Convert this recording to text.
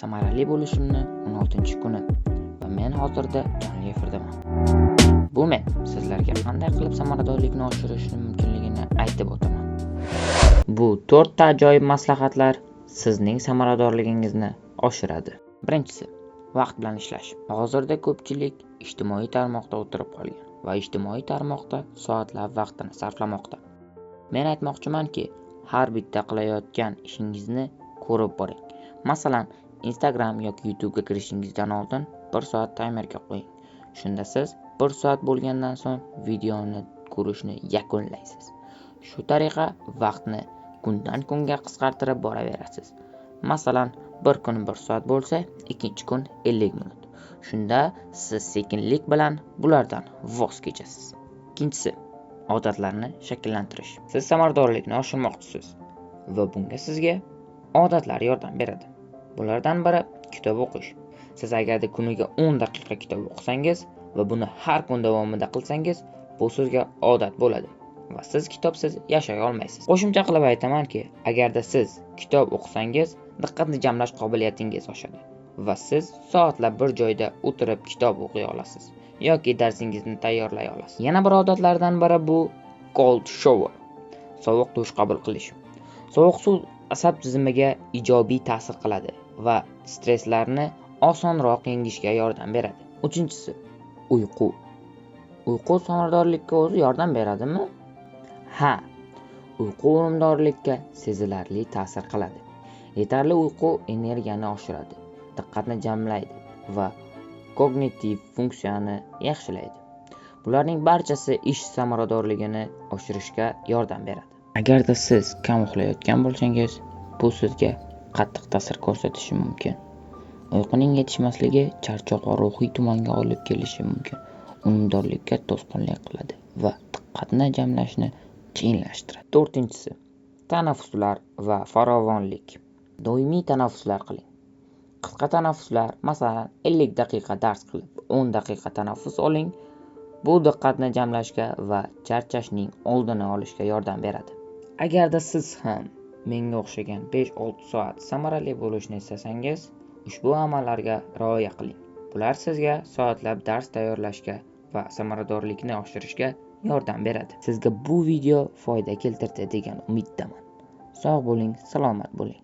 Samarali bo'lishimni 16-kuni va men hozirda jonli efirdaman. Bu men sizlarga qanday qilib samaradorlikni oshirishni mumkinligini aytib o'taman. Bu 4 ta ajoyib maslahatlar sizning samaradorligingizni oshiradi. Birinchisi, vaqt bilan ishlash. Hozirda ko'pchilik ijtimoiy tarmoqda o'tirib qolgan va ijtimoiy tarmoqda soatlab vaqtini sarflamoqda. Men aytmoqchimanki, har bitta qilayotgan ishingizni ko'rib boring. Masalan, Instagram yoki YouTube'ga kirishingizdan oldin 1 soat taymerga qo'ying. Shunda siz 1 soat bo'lgandan so'ng videoni ko'rishni yakunlaysiz. Shu tariqa vaqtni kundan kunga qisqartirib boraverasiz. Masalan, bir kun 1 soat bo'lsa, ikkinchi kun 50 minut. Shunda siz sekinlik bilan bulardan voz kechasiz. Ikkinchisi, odatlarni shakllantirish. Siz samaradorlikni oshirmoqchisiz va bunga sizga odatlar yordam beradi. Bulardan biri kitob o'qish. Siz agarda kuniga 10 daqiqa kitob o'qisangiz va buni har kun davomida qilsangiz, bu sizga odat bo'ladi va siz kitobsiz yashay olmaysiz. Qo'shimcha qilib aytamanki, agarda siz kitob o'qisangiz, diqqatni jamlash qobiliyatingiz oshadi va siz soatlab bir joyda o'tirib kitob o'qiy olasiz yoki darsingizni tayyorlay olasiz. Yana bir odatlardan biri bu cold shower. Sovuq dush qabul qilish. Sovuq suv asab tizimiga ijobiy ta'sir qiladi va stresslarni osonroq yengishga yordam beradi. Uchinchisi, uyqu. Uyqu samaradorlikka o'zi yordam beradimi? Ha, uyqu unumdorlikka sezilarli ta'sir qiladi. Yetarli uyqu energiyani oshiradi, diqqatni jamlaydi va kognitiv funksiyani yaxshilaydi. Bularning barchasi ish samaradorligini oshirishga yordam beradi. Agarda siz kam uxlayotgan bo'lsangiz, bu sizga qattiq ta'sir ko'rsatishi mumkin. Uyquning yetishmasligi charchoq va ruhiy tumanga olib kelishi mumkin. Unumdorlikka to'sqinlik qiladi va diqqatni jamlashni qiyinlashtiradi. To'rtinchisi, tanaffuslar va farovonlik. Doimiy tanaffuslar qiling. Qisqa tanaffuslar, masalan, 50 daqiqa dars qilib, 10 daqiqa tanaffus oling. Bu diqqatni jamlashga va charchashning oldini olishga yordam beradi. Agarda siz ham menga o'xshagan 5-6 soat samarali bo'lishni istasangiz, ushbu amallarga rioya qiling. Bular sizga soatlab dars tayyorlashga va samaradorlikni oshirishga yordam beradi. Sizga bu video foyda keltirdi degan umiddaman. Sog' bo'ling, salomat bo'ling.